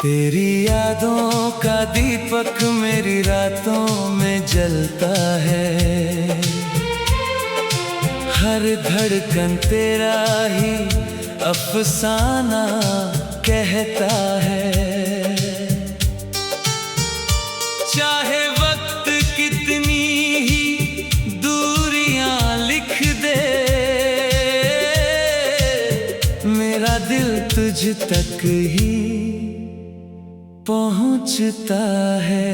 तेरी यादों का दीपक मेरी रातों में जलता है। हर धड़कन तेरा ही अफसाना कहता है। चाहे वक्त कितनी ही दूरियां लिख दे, मेरा दिल तुझ तक ही पहुंचता है।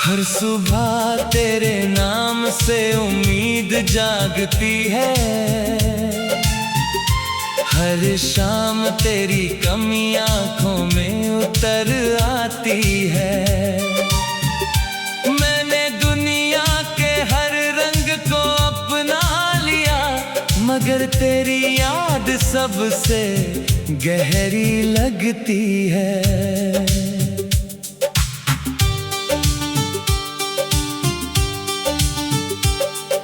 हर सुबह तेरे नाम से उम्मीद जागती है। हर शाम तेरी कमी आंखों में उतर आती है। मगर तेरी याद सबसे गहरी लगती है।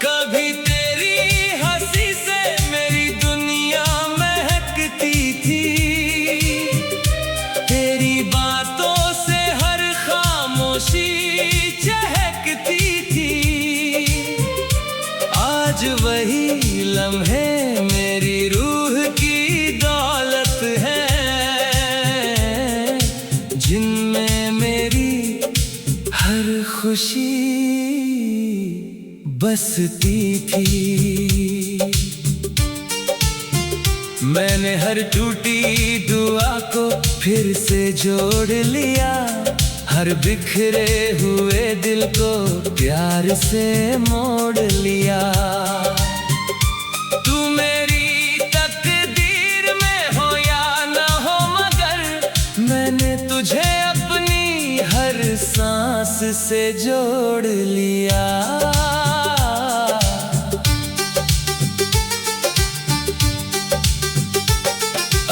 कभी तेरी हंसी से मेरी दुनिया महकती थी। तेरी बातों से हर खामोशी चहकती थी। आज वही लम्हे मेरी रूह की दौलत है, जिनमें मेरी हर खुशी बसती थी। मैंने हर टूटी दुआ को फिर से जोड़ लिया। हर बिखरे हुए दिल को प्यार से मोड़ लिया। तुझे अपनी हर सांस से जोड़ लिया।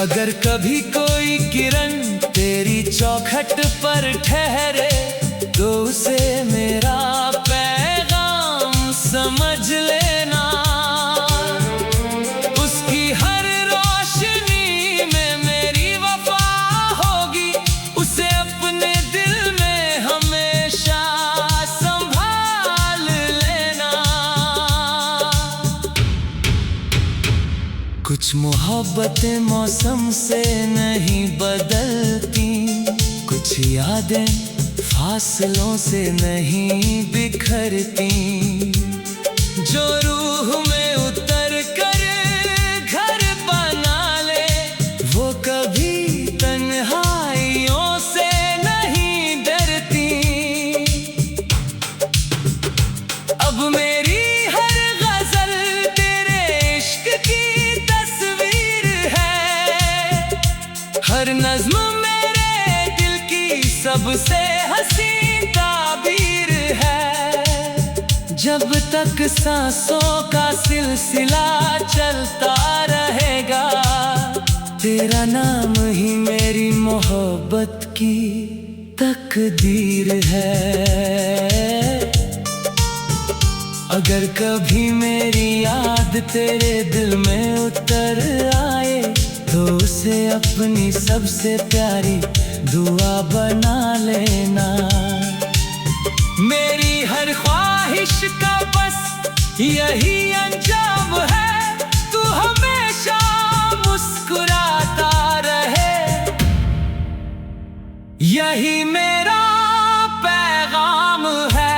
अगर कभी कोई किरण तेरी चौखट पर ठहरे, तो उसे मेरा पैगाम समझ लेना। उसकी हर रोशनी में मेरी वफा होगी। उसे अपने दिल में हमेशा संभाल लेना। कुछ मोहब्बतें मौसम से नहीं बदलती। कुछ यादें फासलों से नहीं बिखरती। जो रूह में उतर कर घर बना ले, वो कभी तन्हाइयों से नहीं डरती। अब मेरी हर गजल तेरे इश्क की तस्वीर है। हर नज्म मेरे दिल की सबसे हंसी ताबीर है। जब तक सांसों का सिलसिला चलता रहेगा, तेरा नाम ही मेरी मोहब्बत की तकदीर है। अगर कभी मेरी याद तेरे दिल में उतर आए, तो उसे अपनी सबसे प्यारी दुआ बना लेना। मेरी हर ख्वाहिश का बस यही अंजाम है। तू हमेशा मुस्कुराता रहे, यही मेरा पैगाम है।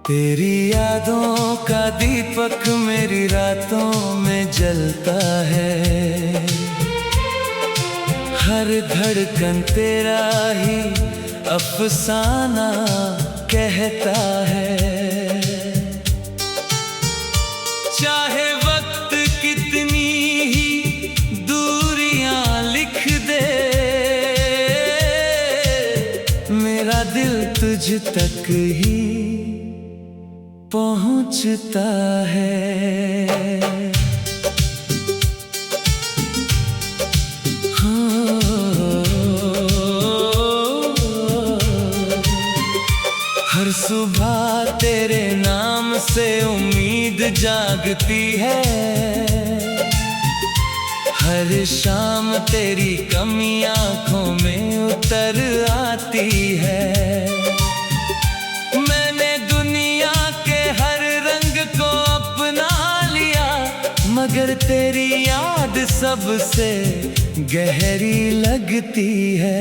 तेरी यादों का दीपक मेरी रातों में जलता है। हर धड़कन तेरा ही अफसाना कहता है। चाहे वक्त कितनी ही दूरियां तुझ तक ही पहुंचता है। हर सुबह तेरे नाम से उम्मीद जागती है, हर शाम तेरी कमी आंखों में उतर आती है। मैंने दुनिया के हर रंग को अपना लिया, मगर तेरी याद सबसे गहरी लगती है।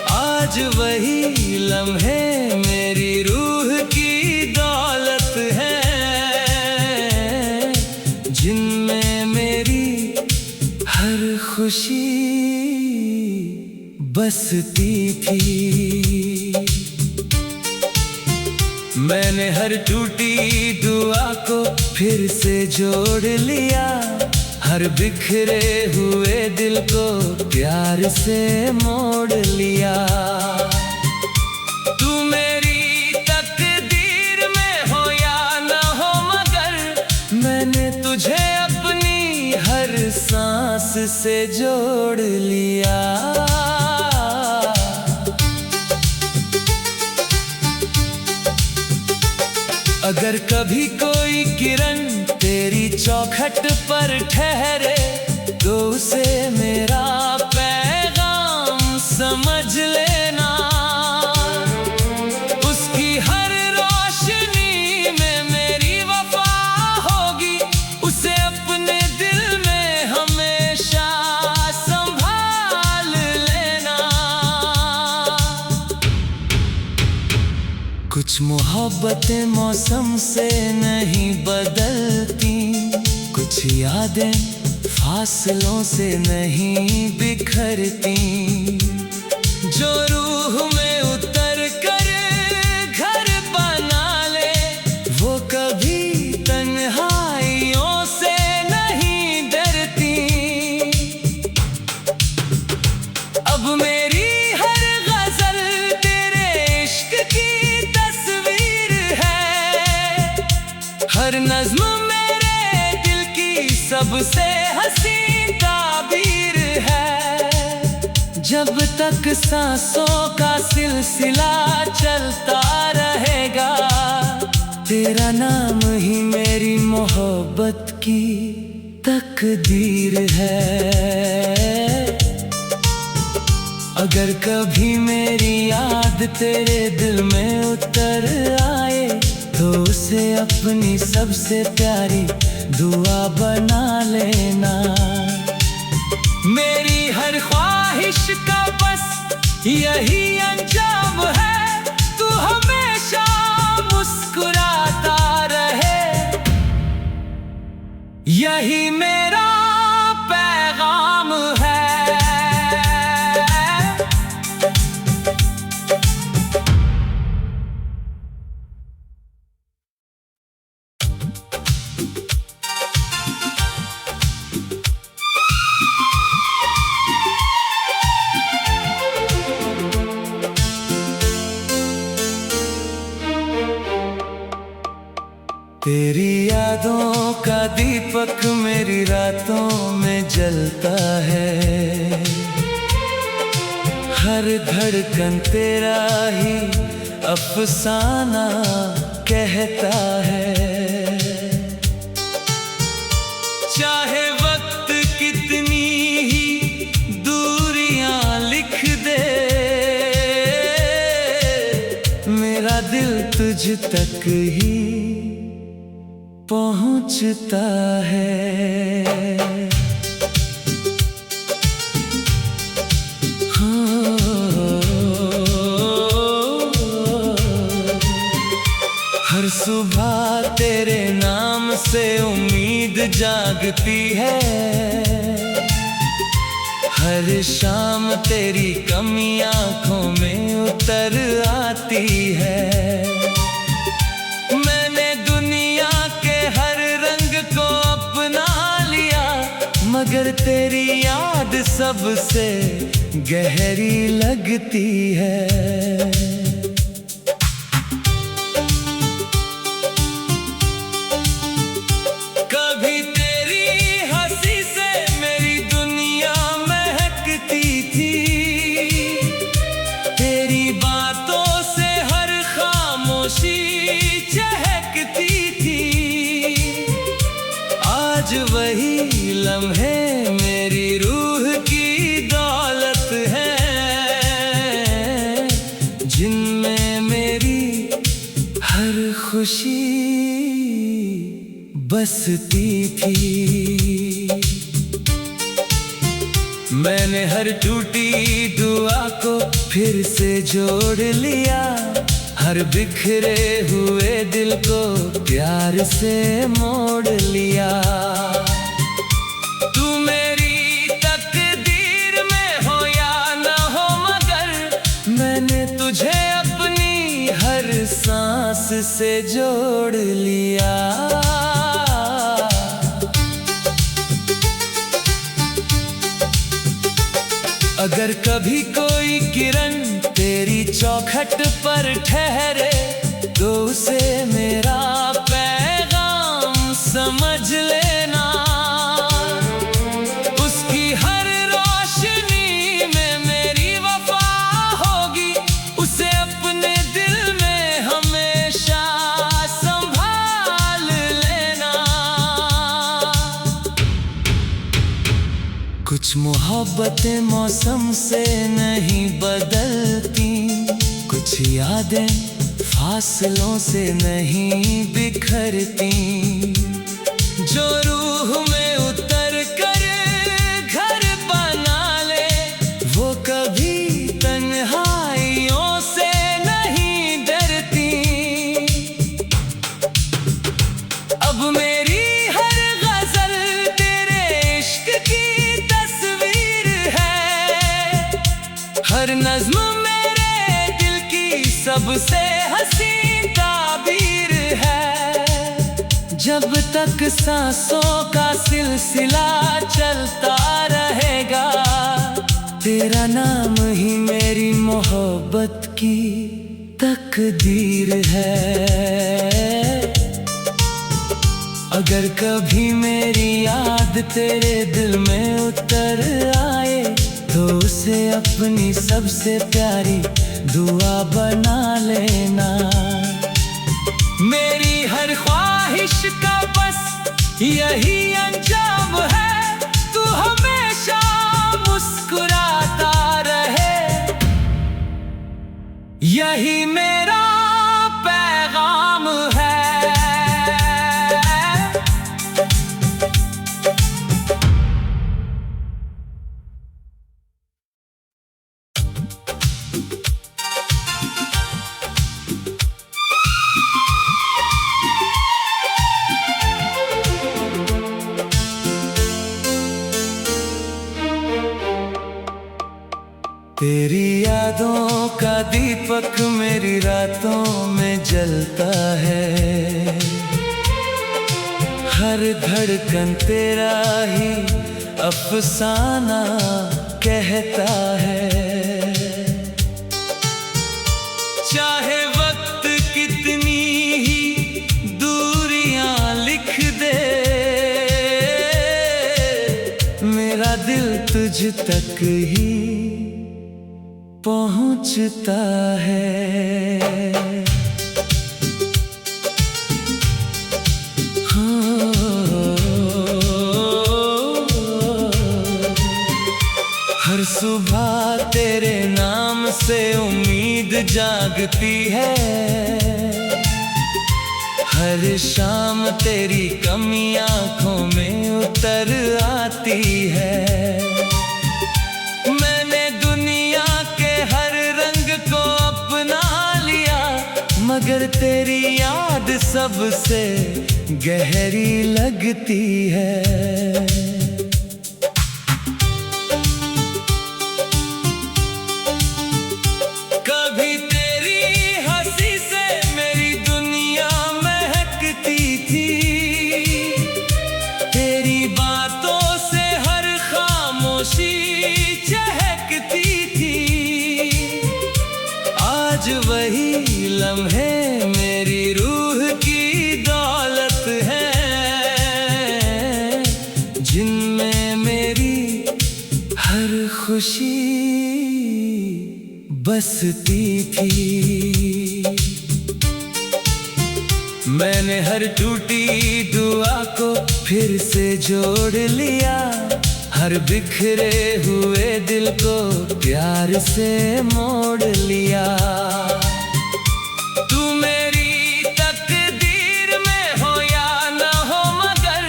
आज वही लम्हे मेरी रूह की दौलत है, जिनमें मेरी हर खुशी बसती थी। मैंने हर टूटी दुआ को फिर से जोड़ लिया, हर बिखरे हुए दिल को प्यार से मोड़ लिया। तू मेरी तकदीर में हो या न हो, मगर मैंने तुझे अपनी हर सांस से जोड़ लिया। अगर कभी कोई किरण तेरी चौखट पर ठहरे, तो उसे मेरा पैगाम समझ लेना। उसकी हर रोशनी में मेरी वफा होगी, उसे अपने दिल में हमेशा संभाल लेना। कुछ मोहब्बतें मौसम से नहीं बदलती, कुछ यादें फासलों से नहीं बिखरती। जो रूह में उतर कर घर बना ले, वो कभी तन्हाइयों से नहीं डरती। अब मेरी हर गजल तेरे इश्क की तस्वीर है, हर नज़्म मेरे दिल की सबसे हसीन ताबीर है। जब तक सांसों का सिलसिला चलता रहेगा, तेरा नाम ही मेरी मोहब्बत की तकदीर है। अगर कभी मेरी याद तेरे दिल में उतर आए, तो उसे अपनी सबसे प्यारी दुआ बना लेना। मेरी हर ख्वाहिश का बस यही अंजाम है, तू हमेशा मुस्कुराता रहे, यही मेरा पैगाम है। तेरी यादों का दीपक मेरी रातों में जलता है, हर धड़कन तेरा ही अफसाना कहता है। चाहे वक्त कितनी ही दूरियां लिख दे, मेरा दिल तुझ तक ही पहुंचता है। हर सुबह तेरे नाम से उम्मीद जागती है, हर शाम तेरी कमी आंखों में उतर आती है। मैंने दुनिया के हर रंग को अपना लिया, मगर तेरी याद सबसे गहरी लगती है। कभी तेरी हंसी से मेरी दुनिया महकती थी, तेरी बातों से हर खामोशी चहकती थी। आज वही लम्हे मेरी रूह की दौलत है, जिनमें मेरी हर खुशी बसती थी। मैंने हर टूटी दुआ को फिर से जोड़ लिया, हर बिखरे हुए दिल को प्यार से मोड़ लिया। तू मेरी तकदीर में हो या ना हो, मगर मैंने तुझे अपनी हर सांस से जोड़ लिया। अगर कभी कोई किरण तेरी चौखट पर ठहरे, तो उसे मेरा पैगाम समझ लेना। उसकी हर रोशनी में मेरी वफा होगी, उसे अपने दिल में हमेशा संभाल लेना। कुछ मोहब्बतें मौसम से नहीं बदलती, कुछ यादें फासलों से नहीं बिखरती। जो रूह में उतर कर घर बना ले, वो कभी तन्हाइयों से नहीं डरती। अब मेरी हर गजल तेरे इश्क की तस्वीर है, हर नज्म मेरे दिल की सबसे हसीन ताबीर है। जब तक सांसों का सिलसिला चलता रहेगा, तेरा नाम ही मेरी मोहब्बत की तकदीर है। अगर कभी मेरी याद तेरे दिल में उतर आए, तो उसे अपनी सबसे प्यारी दुआ बना लेना। मेरी हर ख्वाहिश का बस यही अंजाम है, तू हमेशा मुस्कुराता रहे, यही मेरा पैगाम है। तेरी यादों का दीपक मेरी रातों में जलता है, हर धड़कन तेरा ही अफसाना कहता है। चाहे वक्त कितनी ही दूरियां लिख दे, मेरा दिल तुझ तक ही पहुंचता है। हर सुबह तेरे नाम से उम्मीद जागती है, हर शाम तेरी कमी आंखों में उतर आती है। मगर तेरी याद सबसे गहरी लगती है। बसती थी। मैंने हर टूटी दुआ को फिर से जोड़ लिया, हर बिखरे हुए दिल को प्यार से मोड़ लिया। तू मेरी तकदीर में हो या न हो, मगर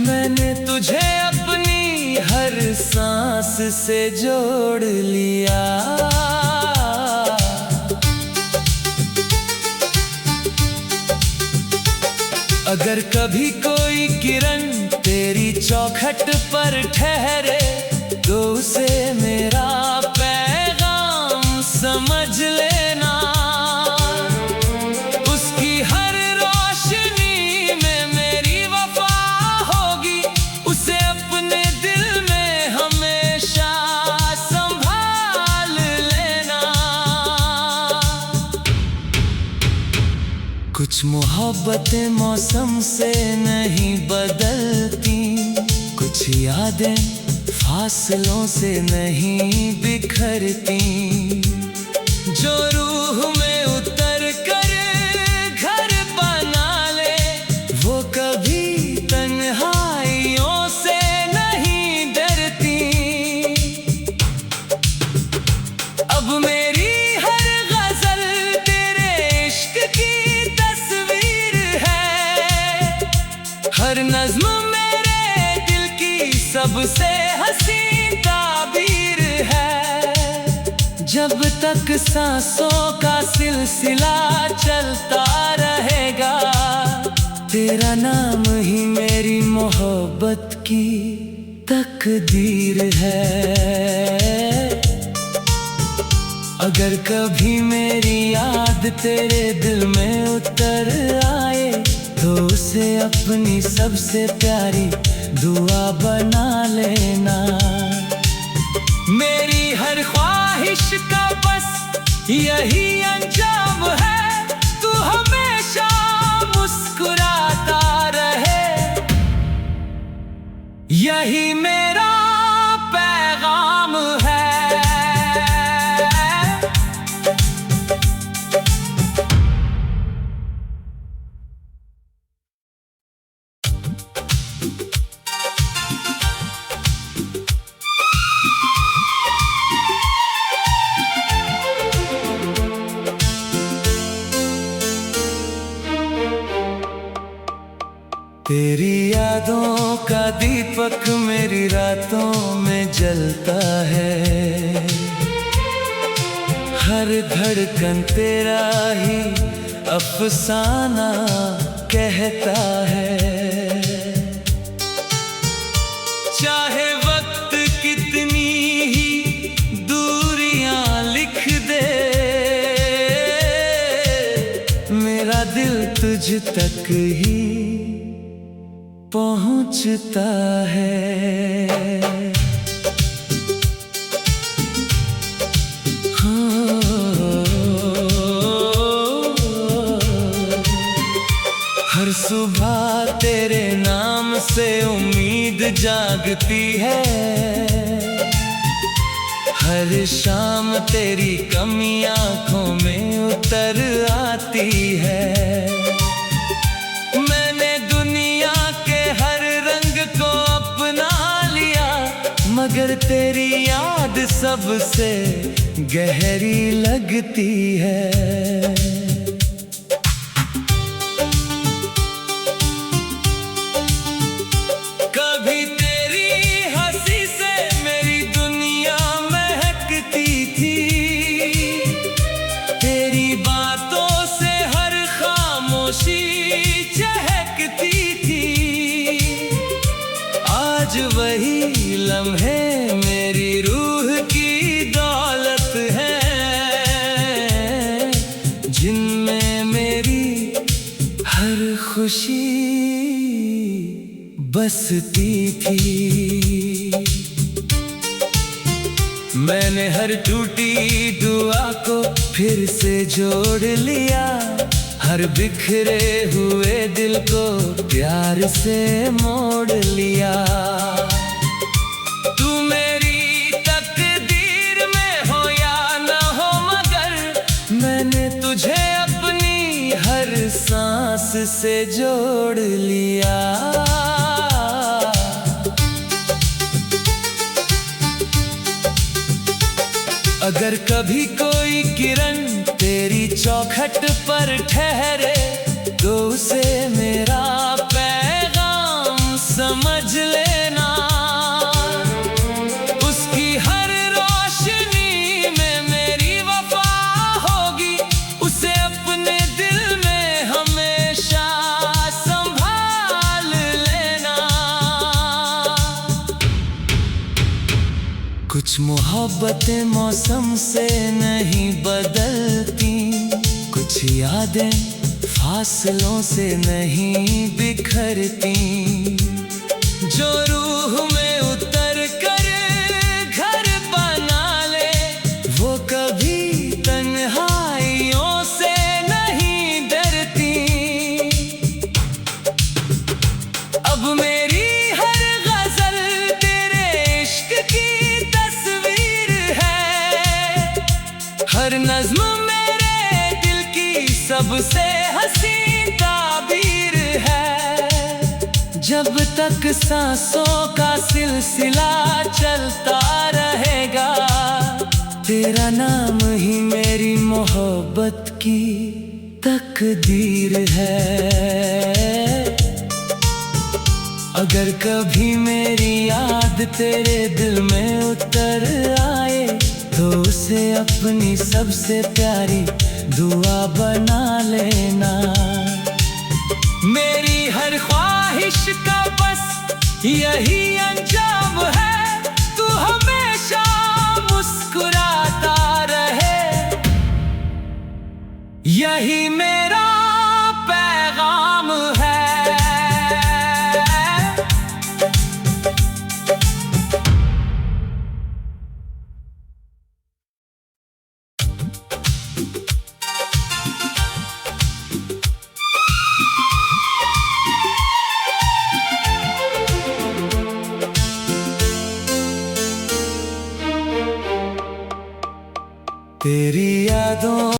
मैंने तुझे अपनी हर सांस से जोड़ लिया। अगर कभी कोई किरण तेरी चौखट पर ठहरे, तो उसे मेरा पैगाम समझ लेना। उसकी हर रोशनी में मेरी वफा होगी, उसे अपने दिल में हमेशा संभाल लेना। कुछ मोहब्बतें मौसम से नहीं बदलती, कुछ यादें फासलों से नहीं बिखरती। जो रूह में उतर कर घर बना ले, वो कभी तन्हाइयों से नहीं डरती। अब मेरी हर गजल तेरे इश्क की तस्वीर है, हर नज़्म मेरे दिल की सबसे हसीन ताबीर है। जब तक सांसों का सिलसिला चलता रहेगा, तेरा नाम ही मेरी मोहब्बत की तकदीर है। अगर कभी मेरी याद तेरे दिल में उतर आए, तो उसे अपनी सबसे प्यारी दुआ बना लेना। मेरी हर ख्वाहिश का बस यही अंजाम है, तू हमेशा मुस्कुराता रहे, यही मेरा पैगाम है। तेरी यादों का दीपक मेरी रातों में जलता है, हर धड़कन तेरा ही अफसाना कहता है। चाहे वक्त कितनी ही दूरियां लिख दे, मेरा दिल तुझ तक ही पहुंचता है। हर सुबह तेरे नाम से उम्मीद जागती है, हर शाम तेरी कमी आंखों में उतर आती है। मगर तेरी याद सबसे गहरी लगती है। कभी तेरी हंसी से मेरी दुनिया महकती थी, तेरी बातों से हर खामोशी चहकती थी। आज वही लम्हे मेरी रूह की दौलत है, जिनमें मेरी हर खुशी बसती थी। मैंने हर टूटी दुआ को फिर से जोड़ लिया, हर बिखरे हुए दिल को प्यार से मोड़ लिया। तू मेरी तकदीर में हो या न हो, से जोड़ लिया। अगर कभी कोई किरण तेरी चौखट पर ठहरे तो उसे मेरा पैगाम समझ लेना। उसकी हर रोशनी में मेरी वफा होगी, उसे अपने दिल में हमेशा संभाल लेना। कुछ मोहब्बतें मौसम से नहीं बदलती, कुछ यादें फासलों से नहीं बिखरती। जो रूह में उतर कर घर बना ले, वो कभी तन्हाइयों से नहीं डरती। अब मेरी हर गजल तेरे इश्क की तस्वीर है, हर नज्म मेरे दिल की सबसे हसीन ताबीर है। जब तक सांसों का सिलसिला चलता रहेगा, तेरा नाम ही मेरी मोहब्बत की तकदीर है। अगर कभी मेरी याद तेरे दिल में उतर आए तो उसे अपनी सबसे प्यारी दुआ बना लेना। मेरी हर ख्वाहिश का बस यही अंजाम है, तू हमेशा मुस्कुराता रहे, यही मेरा पैगाम है। तेरी यादों